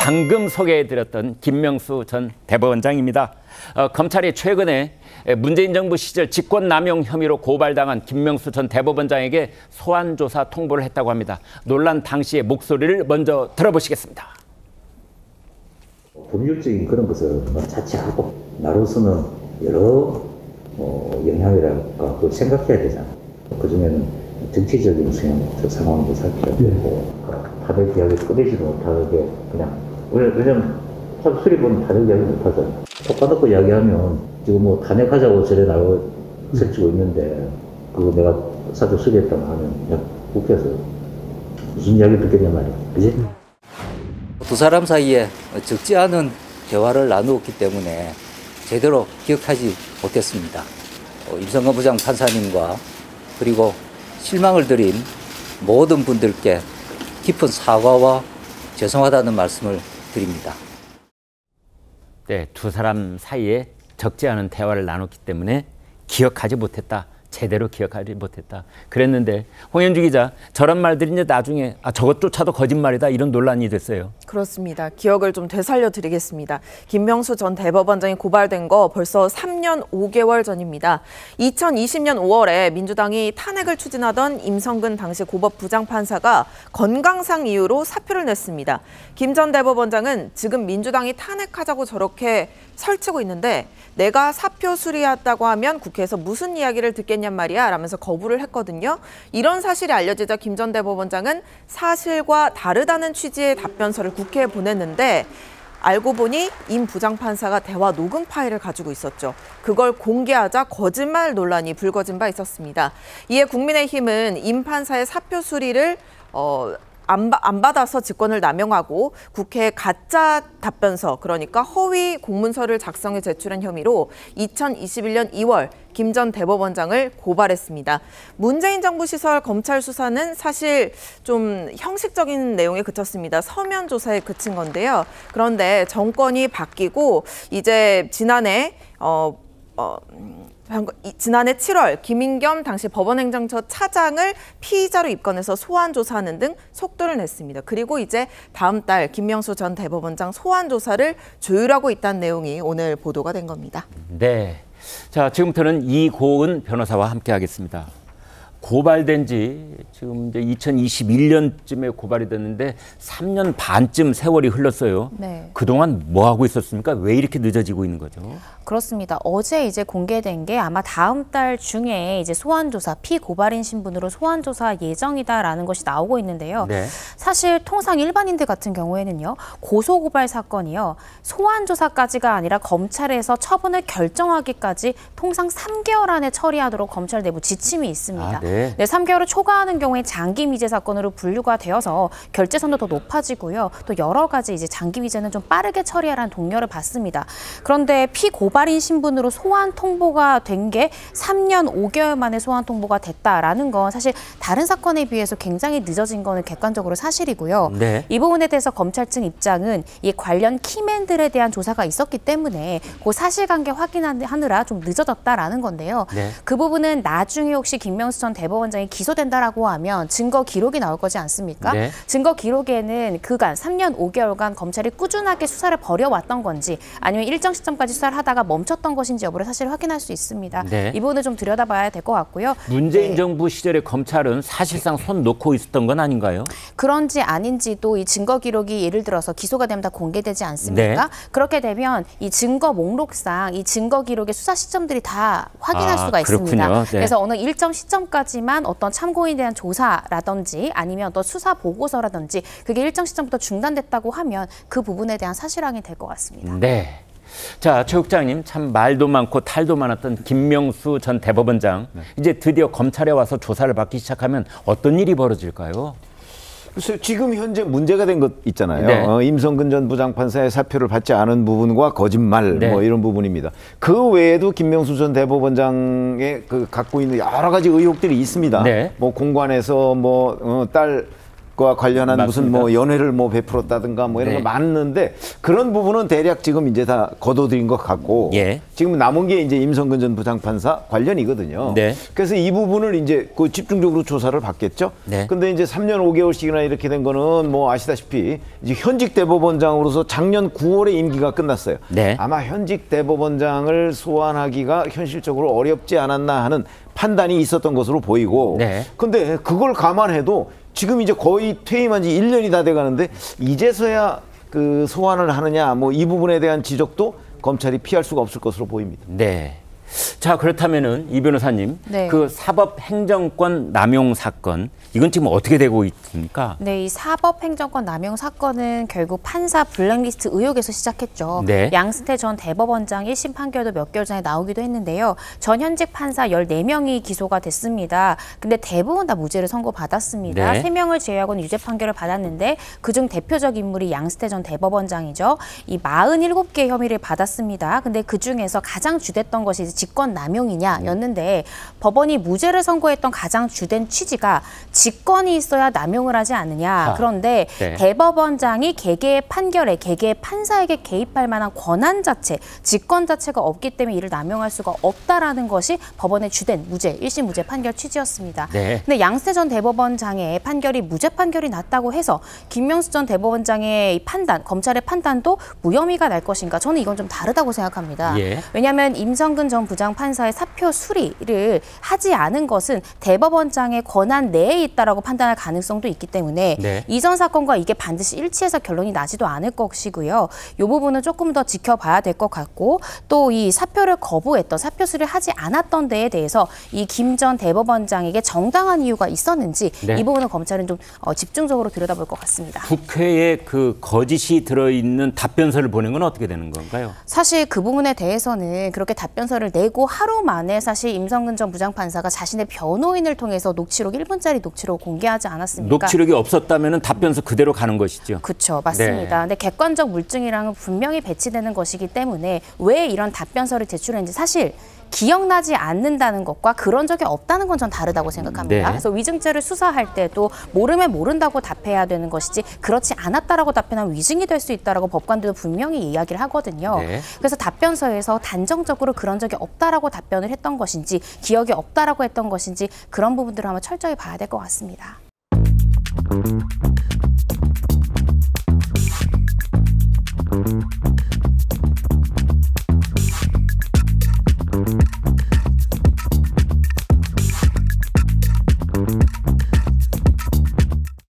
방금 소개해드렸던 김명수 전 대법원장입니다. 검찰이 최근에 문재인 정부 시절 직권남용 혐의로 고발당한 김명수 전 대법원장에게 소환조사 통보를 했다고 합니다. 논란 당시의 목소리를 먼저 들어보시겠습니다. 법률적인 그런 것을 자체하고 나로서는 여러 영향이랄까 그걸 생각해야 되잖아. 그중에는 정치적인 상황도 살펴야 되고 다들 이야기 꺼내지도 못하게 그냥 왜냐면 수립은 다들 이야기 못하잖아. 똑같고 이야기하면 지금 뭐 탄핵하자고 저래 나고 설치고 있는데 그거 내가 사적 수리했다고 하면 그냥 국회에서 무슨 이야기 듣겠냐 말이야. 그지? 두 사람 사이에 적지 않은 대화를 나누었기 때문에 제대로 기억하지 못했습니다. 임성근 부장판사님과 그리고 실망을 드린 모든 분들께 깊은 사과와 죄송하다는 말씀을 드립니다. 네, 두 사람 사이에 적지 않은 대화를 나눴기 때문에 기억하지 못했다. 제대로 기억하지 못했다. 그랬는데 홍현주 기자, 저런 말들이 이제 나중에 저것조차도 거짓말이다 이런 논란이 됐어요. 그렇습니다. 기억을 좀 되살려 드리겠습니다. 김명수 전 대법원장이 고발된 거 벌써 3년 5개월 전입니다. 2020년 5월에 민주당이 탄핵을 추진하던 임성근 당시 고법 부장판사가 건강상 이유로 사표를 냈습니다. 김 전 대법원장은 지금 민주당이 탄핵하자고 저렇게 설치고 있는데 내가 사표 수리했다고 하면 국회에서 무슨 이야기를 듣겠냔 말이야 라면서 거부를 했거든요. 이런 사실이 알려지자 김 전 대법원장은 사실과 다르다는 취지의 답변서를 국회에 보냈는데 알고 보니 임 부장판사가 대화 녹음 파일을 가지고 있었죠. 그걸 공개하자 거짓말 논란이 불거진 바 있었습니다. 이에 국민의힘은 임 판사의 사표 수리를 안 받아서 직권을 남용하고 국회에 가짜 답변서, 그러니까 허위 공문서를 작성해 제출한 혐의로 2021년 2월 김 전 대법원장을 고발했습니다. 문재인 정부 시설 검찰 수사는 사실 좀 형식적인 내용에 그쳤습니다. 서면 조사에 그친 건데요. 그런데 정권이 바뀌고 이제 지난해 7월 김인겸 당시 법원행정처 차장을 피의자로 입건해서 소환 조사하는 등 속도를 냈습니다. 그리고 이제 다음 달 김명수 전 대법원장 소환 조사를 조율하고 있다는 내용이 오늘 보도가 된 겁니다. 네, 자 지금부터는 이고은 변호사와 함께하겠습니다. 고발된 지 지금 이제 2021년쯤에 고발이 됐는데 3년 반쯤 세월이 흘렀어요. 네. 그동안 뭐 하고 있었습니까? 왜 이렇게 늦어지고 있는 거죠? 그렇습니다. 어제 이제 공개된 게 아마 다음 달 중에 이제 소환조사, 피고발인 신분으로 소환조사 예정이다라는 것이 나오고 있는데요. 네. 사실 통상 일반인들 같은 경우에는요, 고소고발 사건이요, 소환조사까지가 아니라 검찰에서 처분을 결정하기까지 통상 3개월 안에 처리하도록 검찰 내부 지침이 있습니다. 네. 네, 3개월을 초과하는 경우에 장기 미제 사건으로 분류가 되어서 결재선도 더 높아지고요. 또 여러 가지 이제 장기 미제는 좀 빠르게 처리하라는 독려를 받습니다. 그런데 피고발인 신분으로 소환 통보가 된 게 3년 5개월 만에 소환 통보가 됐다라는 건 사실 다른 사건에 비해서 굉장히 늦어진 거는 객관적으로 사실이고요. 네. 이 부분에 대해서 검찰 측 입장은 이 관련 키맨들에 대한 조사가 있었기 때문에 그 사실관계 확인하느라 좀 늦어졌다라는 건데요. 네. 그 부분은 나중에 혹시 김명수 전 대법원장이 기소된다라고 하면 증거 기록이 나올 거지 않습니까? 네. 증거 기록에는 그간 3년 5개월간 검찰이 꾸준하게 수사를 벌여왔던 건지 아니면 일정 시점까지 수사를 하다가 멈췄던 것인지 여부를 사실 확인할 수 있습니다. 네. 이 부분을 좀 들여다봐야 될 것 같고요. 문재인 네. 정부 시절에 검찰은 사실상 손 놓고 있었던 건 아닌가요? 그런지 아닌지도 이 증거 기록이 예를 들어서 기소가 되면 다 공개되지 않습니까? 네. 그렇게 되면 이 증거 목록상 이 증거 기록의 수사 시점들이 다 확인할 수가 있습니다. 그렇군요. 네. 그래서 어느 일정 시점까지만 어떤 참고인에 대한 조사라든지 아니면 어떤 수사 보고서라든지 그게 일정 시점부터 중단됐다고 하면 그 부분에 대한 사실 확인이 될 것 같습니다. 네. 자, 최 국장님, 참 말도 많고 탈도 많았던 김명수 전 대법원장, 이제 드디어 검찰에 와서 조사를 받기 시작하면 어떤 일이 벌어질까요? 글쎄요, 지금 현재 문제가 된 것 있잖아요. 네. 임성근 전 부장판사의 사표를 받지 않은 부분과 거짓말, 네. 뭐 이런 부분입니다. 그 외에도 김명수 전 대법원장의 갖고 있는 여러 가지 의혹들이 있습니다. 네. 뭐 공관에서 딸 과 관련한 맞습니다. 무슨 뭐 연회를 뭐 베풀었다든가 뭐 이런 네. 거 많은데 그런 부분은 대략 지금 이제 다 거둬들인 것 같고 예. 지금 남은 게 이제 임성근 전 부장판사 관련이거든요. 네. 그래서 이 부분을 이제 그 집중적으로 조사를 받겠죠. 네. 근데 이제 3년 5개월씩이나 이렇게 된 거는 뭐 아시다시피 이제 현직 대법원장으로서 작년 9월에 임기가 끝났어요. 네. 아마 현직 대법원장을 소환하기가 현실적으로 어렵지 않았나 하는 판단이 있었던 것으로 보이고. 네. 근데 그걸 감안해도 지금 이제 거의 퇴임한 지 1년이 다 돼 가는데 이제서야 그 소환을 하느냐 뭐 이 부분에 대한 지적도 검찰이 피할 수가 없을 것으로 보입니다. 네. 자, 그렇다면은 이 변호사님, 네. 그 사법행정권 남용 사건 이건 지금 어떻게 되고 있습니까? 네, 이 사법행정권 남용 사건은 결국 판사 블랙리스트 의혹에서 시작했죠. 네. 양승태 전 대법원장 1심 판결도 몇 개월 전에 나오기도 했는데요. 전 현직 판사 14명이 기소가 됐습니다. 근데 대부분 다 무죄를 선고받았습니다. 네. 3명을 제외하고는 유죄 판결을 받았는데 그중 대표적 인물이 양승태 전 대법원장이죠. 이 47개 혐의를 받았습니다. 근데 그중에서 가장 주됐던 것이 이제 직권 남용이냐였는데 법원이 무죄를 선고했던 가장 주된 취지가 직권이 있어야 남용을 하지 않느냐. 그런데 네. 대법원장이 개개의 판결에 개개의 판사에게 개입할 만한 권한 자체, 직권 자체가 없기 때문에 이를 남용할 수가 없다라는 것이 법원의 주된 무죄, 1심 무죄 판결 취지였습니다. 네. 근데 양승태 전 대법원장의 판결이 무죄 판결이 났다고 해서 김명수 전 대법원장의 이 판단, 검찰의 판단도 무혐의가 날 것인가? 저는 이건 좀 다르다고 생각합니다. 예. 왜냐하면 임성근 전 부장판사의 사표 수리를 하지 않은 것은 대법원장의 권한 내에 있다라고 판단할 가능성도 있기 때문에 네. 이전 사건과 이게 반드시 일치해서 결론이 나지도 않을 것이고요. 이 부분은 조금 더 지켜봐야 될 것 같고 또 이 사표를 거부했던 사표 수리를 하지 않았던 데에 대해서 이 김 전 대법원장에게 정당한 이유가 있었는지 네. 이 부분은 검찰은 좀 집중적으로 들여다볼 것 같습니다. 국회에 그 거짓이 들어있는 답변서를 보낸 건 어떻게 되는 건가요? 사실 그 부분에 대해서는 그렇게 답변서를 내고 하루 만에 사실 임성근 전 부장판사가 자신의 변호인을 통해서 녹취록 1분짜리 녹취록 공개하지 않았습니까? 녹취록이 없었다면 답변서 그대로 가는 것이죠. 그렇죠. 맞습니다. 네. 근데 객관적 물증이랑은 분명히 배치되는 것이기 때문에 왜 이런 답변서를 제출했는지 사실 기억나지 않는다는 것과 그런 적이 없다는 건 전 다르다고 생각합니다. 네. 그래서 위증죄를 수사할 때도 모르면 모른다고 답해야 되는 것이지 그렇지 않았다라고 답변하면 위증이 될 수 있다라고 법관들도 분명히 이야기를 하거든요. 네. 그래서 답변서에서 단정적으로 그런 적이 없다라고 답변을 했던 것인지 기억이 없다라고 했던 것인지 그런 부분들을 한번 철저히 봐야 될 것 같습니다.